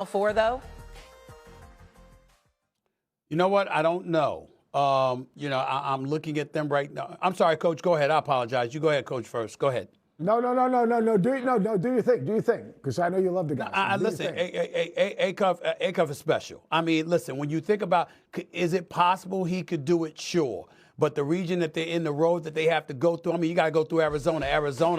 Four, though? You know what? I don't know. I'm looking at them right now. I'm sorry, Coach. Go ahead. I apologize. You go ahead, Coach, first. Go ahead. No. Do your thing. Do your thing. Because I know you love the guy. Listen, Acuff is special. I mean, listen, when you think about, is it possible he could do it? Sure. But the region that they're in, the road that they have to go through, I mean, you got to go through Arizona.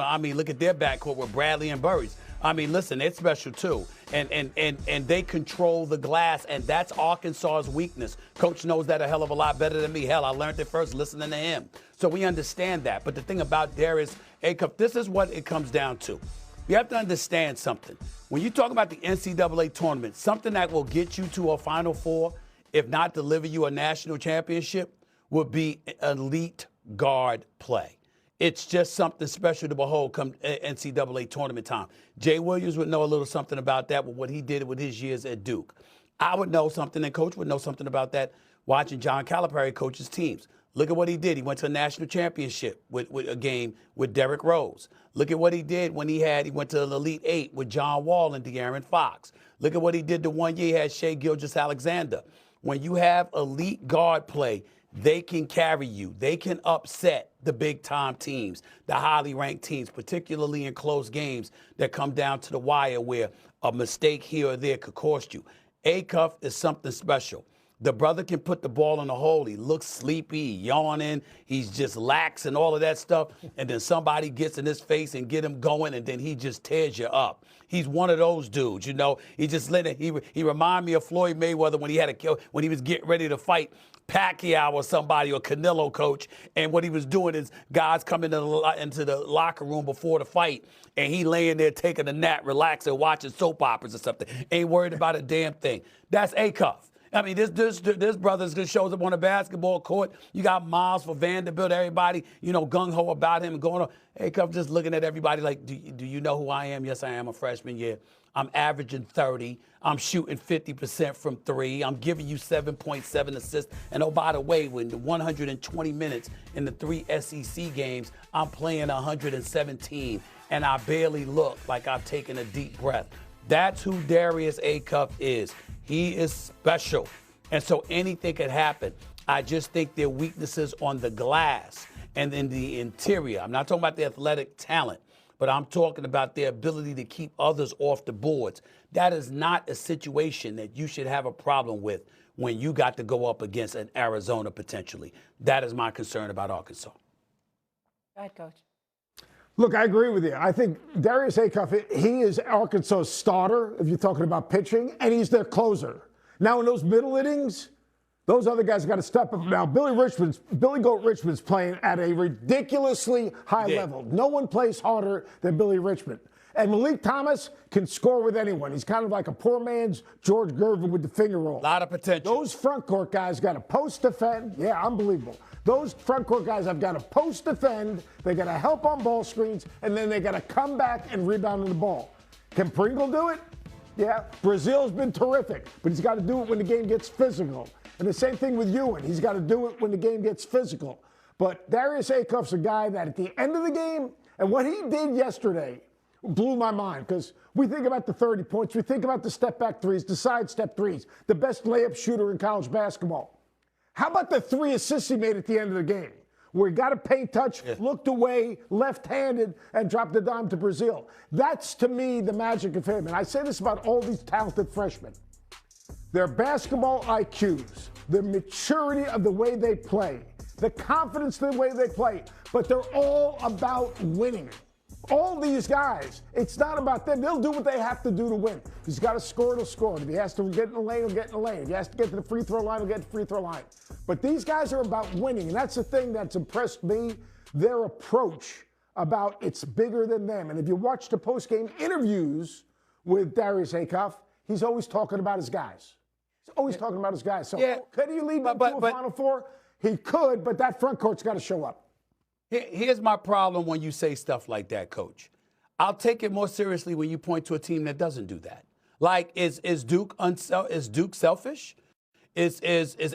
I mean, look at their backcourt with Bradley and Burris. I mean, listen, it's special too. And they control the glass, and that's Arkansas's weakness. Coach knows that a hell of a lot better than me. Hell, I learned it first listening to him. So we understand that. But the thing about Darius Acuff, this is what it comes down to. You have to understand something. When you talk about the NCAA tournament, something that will get you to a Final Four, if not deliver you a national championship, would be elite guard play. It's just something special to behold come NCAA tournament time. Jay Williams would know a little something about that with what he did with his years at Duke. I would know something, and Coach would know something about that watching John Calipari coach his teams. Look at what he did. He went to a national championship with a game with Derrick Rose. Look at what he did when he went to the Elite Eight with John Wall and De'Aaron Fox. Look at what he did the one year he had Shai Gilgeous-Alexander. When you have elite guard play, they can carry you. They can upset the big-time teams, the highly ranked teams, particularly in close games that come down to the wire where a mistake here or there could cost you. Acuff is something special. The brother can put the ball in the hole. He looks sleepy, yawning. He's just lax and all of that stuff. And then somebody gets in his face and get him going, and then he just tears you up. He's one of those dudes, you know. He just he reminded me of Floyd Mayweather when he was getting ready to fight Pacquiao or somebody, or Canelo, Coach, and what he was doing is guys coming into the locker room before the fight, and he laying there taking a nap, relaxing, watching soap operas or something. Ain't worried about a damn thing. That's Acuff. I mean, this brother's just shows up on the basketball court. You got Miles for Vanderbilt, everybody, gung-ho about him and going on. Acuff just looking at everybody like, do you know who I am? Yes, I am a freshman. Yeah, I'm averaging 30. I'm shooting 50% from three. I'm giving you 7.7 assists. And oh, by the way, when the 120 minutes in the 3 SEC games, I'm playing 117, and I barely look like I've taken a deep breath. That's who Darius Acuff is. He is special. And so anything could happen. I just think their weaknesses on the glass and in the interior. I'm not talking about the athletic talent, but I'm talking about their ability to keep others off the boards. That is not a situation that you should have a problem with when you got to go up against an Arizona potentially. That is my concern about Arkansas. Go ahead, Coach. Look, I agree with you. I think Darius Acuff, he is Arkansas's starter, if you're talking about pitching, and he's their closer. Now, in those middle innings, those other guys got to step up. Now, Billy Goat Richmond's playing at a ridiculously high level. No one plays harder than Billy Richmond. And Malik Thomas can score with anyone. He's kind of like a poor man's George Gervin with the finger roll. A lot of potential. Those front court guys got to post defend. Yeah, unbelievable. Those front court guys have got to post defend. They got to help on ball screens, and then they got to come back and rebound the ball. Can Pringle do it? Yeah. Brazil's been terrific, but he's got to do it when the game gets physical. And the same thing with Ewan. He's got to do it when the game gets physical. But Darius Acuff's a guy that at the end of the game, and what he did yesterday blew my mind, because we think about the 30 points, we think about the step-back threes, the sidestep threes, the best layup shooter in college basketball. How about the 3 assists he made at the end of the game, where he got a paint touch, looked away, left-handed, and dropped the dime to Brazil? That's, to me, the magic of him. And I say this about all these talented freshmen. Their basketball IQs, the maturity of the way they play, the confidence in the way they play, but they're all about winning. All these guys, it's not about them. They'll do what they have to do to win. If he's got to score, he'll score. If he has to get in the lane, he'll get in the lane. If he has to get to the free throw line, he'll get to the free throw line. But these guys are about winning, and that's the thing that's impressed me, their approach about it's bigger than them. And if you watch the post-game interviews with Darius Acuff, he's always talking about his guys. He's always talking about his guys. So could he lead them to a Final Four? He could, but that front court's got to show up. Here's my problem when you say stuff like that, Coach. I'll take it more seriously when you point to a team that doesn't do that. Like, is Duke selfish? Is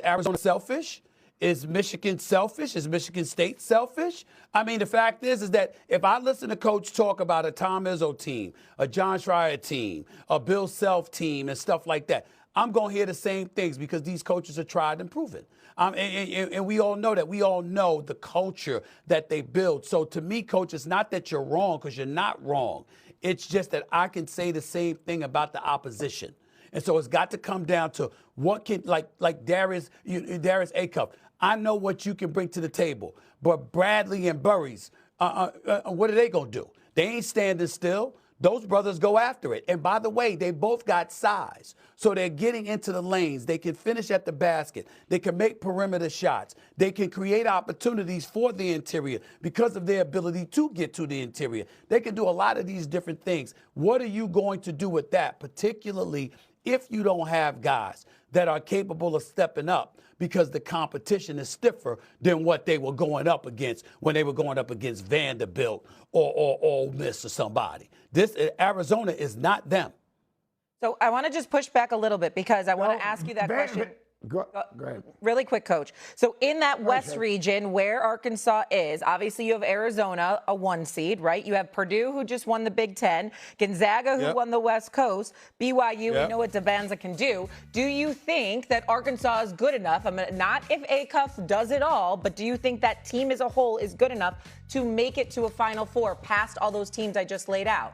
Arizona selfish? Is Michigan selfish? Is Michigan State selfish? I mean, the fact is that if I listen to Coach talk about a Tom Izzo team, a John Schreier team, a Bill Self team, and stuff like that, I'm going to hear the same things because these coaches are tried and proven. And we all know that. We all know the culture that they build. So to me, Coach, it's not that you're wrong because you're not wrong. It's just that I can say the same thing about the opposition. And so it's got to come down to what can, like Darius Acuff. I know what you can bring to the table, but Bradley and Burries, what are they going to do? They ain't standing still. Those brothers go after it. And by the way, they both got size. So they're getting into the lanes. They can finish at the basket. They can make perimeter shots. They can create opportunities for the interior because of their ability to get to the interior. They can do a lot of these different things. What are you going to do with that, particularly if you don't have guys that are capable of stepping up because the competition is stiffer than what they were going up against when they were going up against Vanderbilt or Ole Miss or somebody. This Arizona is not them. So I want to just push back a little bit because I want to ask you that question. Go ahead. Really quick, Coach. So in that West region where Arkansas is, obviously you have Arizona, a 1 seed, right? You have Purdue, who just won the Big Ten, Gonzaga, who won the West Coast, BYU, we know what Devanza can do. Do you think that Arkansas is good enough? I mean, not if Acuff does it all, but do you think that team as a whole is good enough to make it to a Final Four past all those teams I just laid out?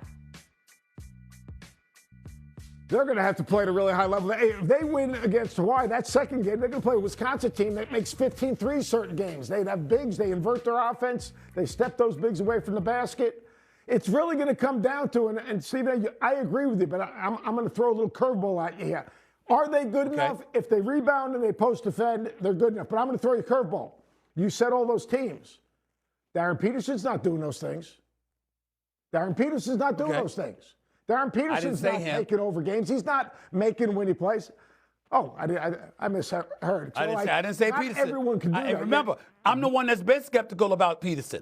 They're going to have to play at a really high level. If they win against Hawaii, that second game, they're going to play a Wisconsin team that makes 15 threes certain games. They'd have bigs. They invert their offense. They step those bigs away from the basket. It's really going to come down to, and Stephen, I agree with you, but I'm going to throw a little curveball at you here. Are they good enough? If they rebound and they post defend, they're good enough. But I'm going to throw you a curveball. You said all those teams. Darren Peterson's not doing those things. Darren Peterson's not doing those things. Darren Peterson's not taking over games. He's not making when he plays. Oh, I misheard. So I didn't say not Peterson. Everyone can do that. Remember, I'm the one that's been skeptical about Peterson.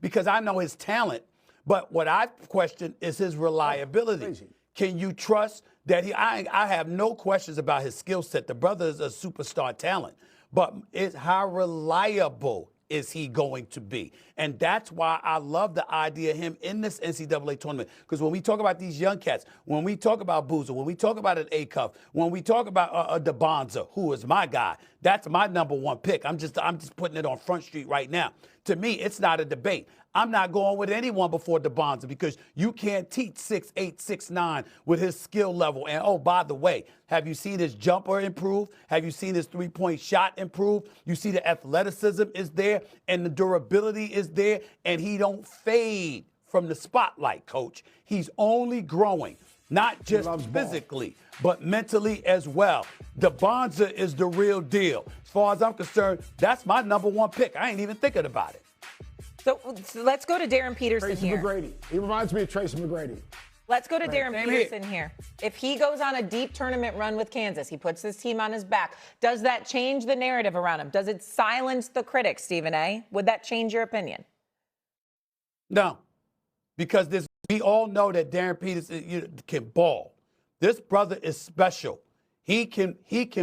Because I know his talent. But what I question is his reliability. Can you trust that I have no questions about his skill set. The brother is a superstar talent. But how reliable is he going to be? And that's why I love the idea of him in this NCAA tournament. Because when we talk about these young cats, when we talk about Boozer, when we talk about an Acuff, when we talk about a DeBonza, who is my guy, that's my number one pick. I'm just putting it on Front Street right now. To me, it's not a debate. I'm not going with anyone before DeBonza because you can't teach 6'8", 6'9" with his skill level. And, oh, by the way, have you seen his jumper improve? Have you seen his three-point shot improve? You see the athleticism is there and the durability is there, and he don't fade from the spotlight, Coach. He's only growing, not just physically, but mentally as well. DeBonza is the real deal. As far as I'm concerned, that's my number one pick. I ain't even thinking about it. So let's go to Darren Peterson Tracy here. McGrady. He reminds me of Tracy McGrady. Let's go to Darren Peterson here. If he goes on a deep tournament run with Kansas, he puts this team on his back, does that change the narrative around him? Does it silence the critics, Stephen A? Would that change your opinion? No, because we all know that Darren Peterson can ball. This brother is special. He can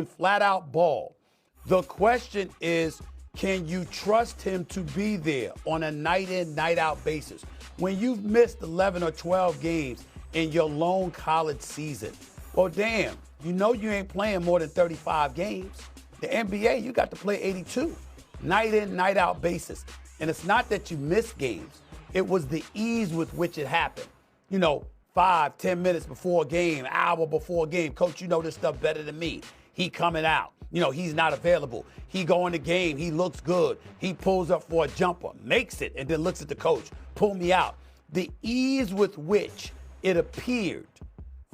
flat out ball. The question is, can you trust him to be there on a night-in, night-out basis? When you've missed 11 or 12 games in your lone college season, well, damn, you know you ain't playing more than 35 games. The NBA, you got to play 82, night-in, night-out basis. And it's not that you missed games. It was the ease with which it happened. 5, 10 minutes before a game, hour before a game. Coach, you know this stuff better than me. He coming out. He's not available. He go in the game. He looks good. He pulls up for a jumper, makes it, and then looks at the coach. Pull me out. The ease with which it appeared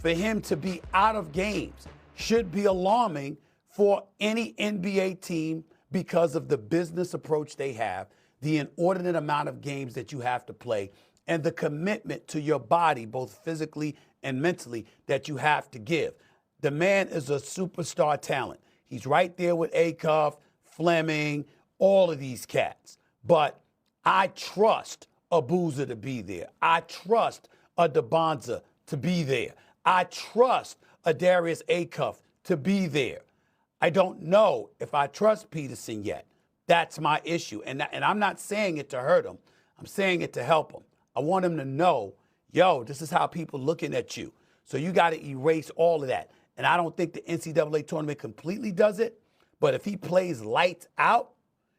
for him to be out of games should be alarming for any NBA team because of the business approach they have, the inordinate amount of games that you have to play, and the commitment to your body, both physically and mentally, that you have to give. The man is a superstar talent. He's right there with Acuff, Fleming, all of these cats. But I trust a Boozer to be there. I trust a DeBonza to be there. I trust a Darius Acuff to be there. I don't know if I trust Peterson yet. That's my issue. And I'm not saying it to hurt him. I'm saying it to help him. I want him to know, yo, this is how people looking at you. So you got to erase all of that. And I don't think the NCAA tournament completely does it. But if he plays lights out,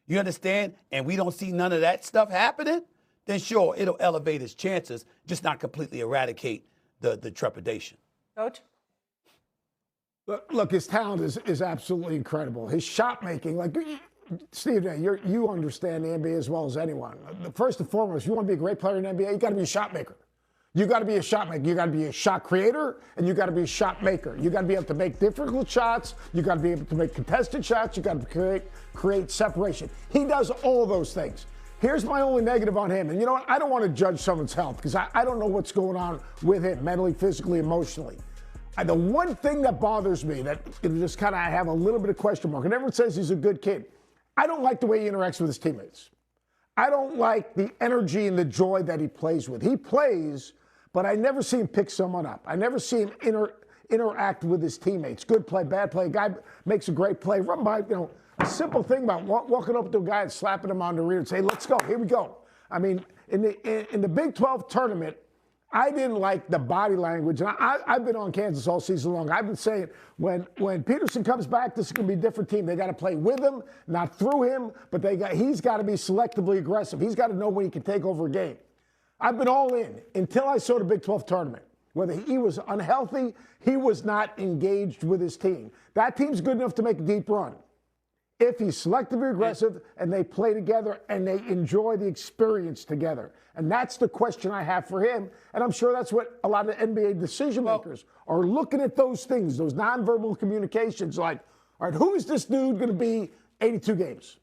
you understand, and we don't see none of that stuff happening, then sure, it'll elevate his chances, just not completely eradicate the trepidation. Coach? Look, his talent is absolutely incredible. His shot making, like, Steve, you understand the NBA as well as anyone. First and foremost, if you want to be a great player in the NBA, you got to be a shot maker. You got to be a shot maker. You got to be a shot creator, and you got to be a shot maker. You got to be able to make difficult shots. You got to be able to make contested shots. You got to create separation. He does all those things. Here's my only negative on him. And you know what? I don't want to judge someone's health because I don't know what's going on with him mentally, physically, emotionally. The one thing that bothers me that just kind of I have a little bit of question mark, and everyone says he's a good kid. I don't like the way he interacts with his teammates. I don't like the energy and the joy that he plays with. He plays, but I never see him pick someone up. I never see him interact with his teammates. Good play, bad play. A guy makes a great play. Run by, a simple thing about walking up to a guy and slapping him on the rear and say, let's go, here we go. I mean, in the Big 12 tournament, I didn't like the body language. And I've been on Kansas all season long. I've been saying when Peterson comes back, this is going to be a different team. They got to play with him, not through him, but he's got to be selectively aggressive. He's got to know when he can take over a game. I've been all in until I saw the Big 12 tournament. Whether he was unhealthy, he was not engaged with his team. That team's good enough to make a deep run if he's selectively aggressive and they play together and they enjoy the experience together. And that's the question I have for him. And I'm sure that's what a lot of NBA decision makers are looking at, those things, those nonverbal communications like, all right, who is this dude going to be 82 games?